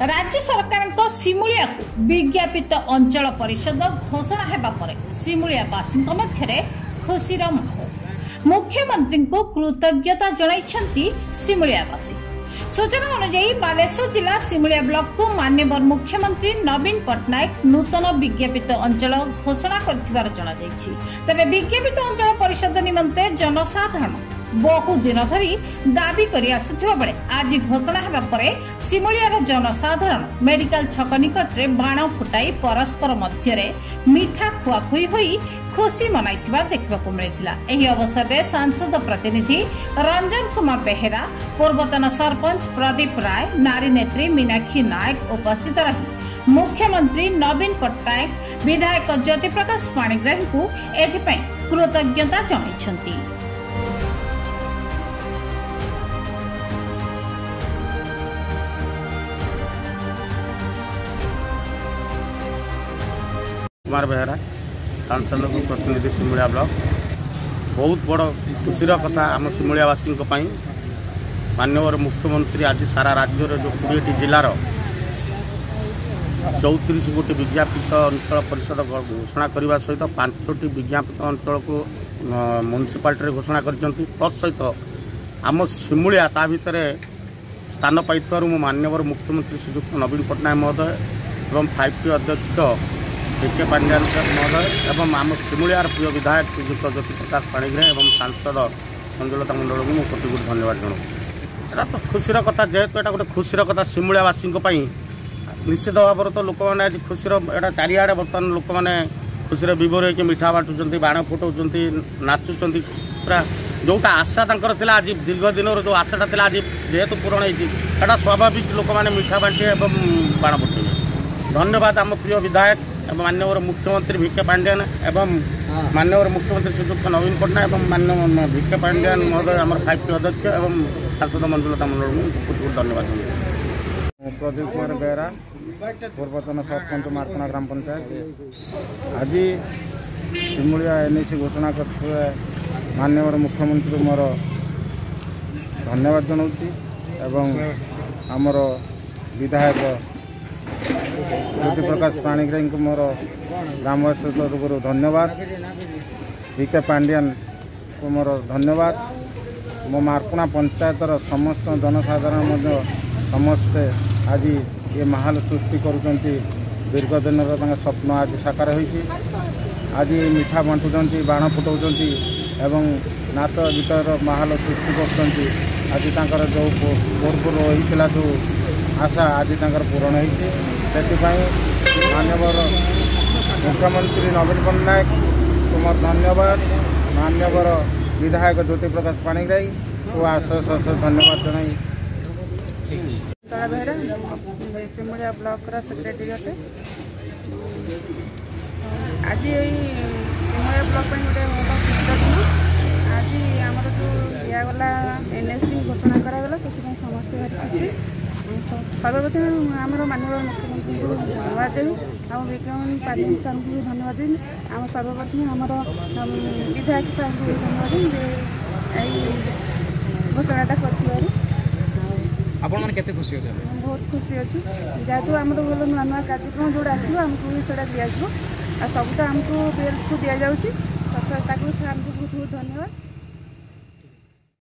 राज्य सरकार सिमुलिया विज्ञापित अंचल परिषद घोषणा हेबा परे सिमुलियावासी मध्य खुशीर माहौल। मुख्यमंत्री को कृतज्ञता जणाइछन्ति सिमुलियावासी। सूचना अनुसार बालेश्वर जिला सिमुलिया ब्लॉक को माननीय मुख्यमंत्री नवीन पट्टनायक नूतन विज्ञापित अंचल घोषणा कर तेज विज्ञापित अंचल परिषद निमंते जनसाधारण बहु दिन धरी दाबी करी आसुथिबा बेले आज घोषणा हेबा परे सिमुलियार जनसाधारण मेडिकल छक निकट में बाण फुटाई परस्पर मध्य मिठा खुआखुई होई खुशी मनाइथिबा देखबाकू मिलिथिला। एही अवसर में सांसद प्रतिनिधि रंजन कुमार बेहेरा, पूर्वतन सरपंच प्रदीप राय, नारी नेत्री मीनाक्षी नायक उपस्थित रही मुख्यमंत्री नवीन पट्टनायक विधायक ज्योति प्रकाश पाणिग्राही को एथिपई कृतज्ञता जणाइछन्ति। कुमार बेहेरा सांसद को प्रतिनिधि सिमुलिया ब्लॉक बहुत बड़ खुशीर कथा आम सिमुलियावासी माननीय मुख्यमंत्री आज सारा राज्य जो 20 जिलार 34 गोटी विज्ञापित अंचल परिषद घोषणा करने सहित 5टी विज्ञापित अंचल को म्युनिसिपालिटी घोषणा कर सहित आम सिमुलिया ता भितर स्थान पाई माननीय मुख्यमंत्री श्रीयुक्त नवीन पट्टनायक महोदय एवं 5T अध्यक्ष के पांड्यान महोदय एवं आम सिमुलियार प्रिय विधायक श्रीयुक्त ज्योति प्रकाश पाणिग्राही एवं सांसद मंजुलता मंडल को कोटि कोटि धन्यवाद जनाऊँ। तो खुशीर कथा जेहेतु यहाँ गोटे खुशीर कथा सिमुलियावासी निश्चित भाव तो लोक मैंने आज खुशीर यहाँ चारिआडे बर्तमान लोक मैंने खुशी विभोर होकर मिठा बांटुंट बाण फुटाऊँ नाचुंट पूरा जोटा आशा तक आज दीर्घ दिन जो आशाटा था आज जेहेतु पूरण होता स्वाभाविक लोक मैंने मिठा बांटे और बाण फुटे। धन्यवाद आम प्रिय विधायक माननीय मुख्यमंत्री भिके पांड्यान एवं माननीय मुख्यमंत्री श्रीयुक्त नवीन पट्टनायक एवं माननीय भिके पांड्यान महोदय आम 5T अध्यक्ष एवं सांसद मंजुलता मंडल को बहुत धन्यवाद। प्रदीप कुमार बेहेरा, पूर्वतन सरपंच मार्कणा ग्राम पंचायत। आज सिमुलिया NAC घोषणा करते माननीय मुख्यमंत्री मोर धन्यवाद जनाऊँगी एवं आमर विधायक ज्योति प्रकाश पाणिग्राही को मोर ग्रामवासी तरफ धन्यवाद। भिके पांड्यान को मोर धन्यवाद। मो मार्कणा पंचायतर समस्त जनसाधारण समस्ते आज ये माहौल सृष्टि करुँच दीर्घ दिन स्वप्न आज साकार होती। आज मिठा बांटुंट बाण फुटाऊँ एवं नाच गीतर माहौल सृष्टि कर आज तंकर जो पूर्व होता जो आशा आज तंकर पूरण होती। माननीय मुख्यमंत्री नवीन पट्टनायक को मोर धन्यवाद। माननीय विधायक ज्योति प्रकाश पाणिग्राही को अशेष अशेष धन्यवाद जनाई। बेहेरा सिमुलिया ब्लॉक सेक्रेटरी अटे। आज सिमुलिया ब्लॉक गोटे दिन आज आम जो दिगला NAC घोषणा करागला से समस्ते भारी खुशी। सर्वप्रथम आम माननीय मुख्यमंत्री को धन्यवाद देवी आम विज्ञान पांड्यान सार को भी धन्यवाद देवी आम सर्वप्रथम आमर विधायक सार को भी धन्यवाद देवी घोषणाटा कर खुशी बहुत खुशी अच्छी जेहेतु आम भल नुआ नुआ कार्यक्रम जोड़ा आसो आमको भी से दिज्व आ सब तो आमको बेल्ट को दि जाऊँगी बहुत बहुत धन्यवाद।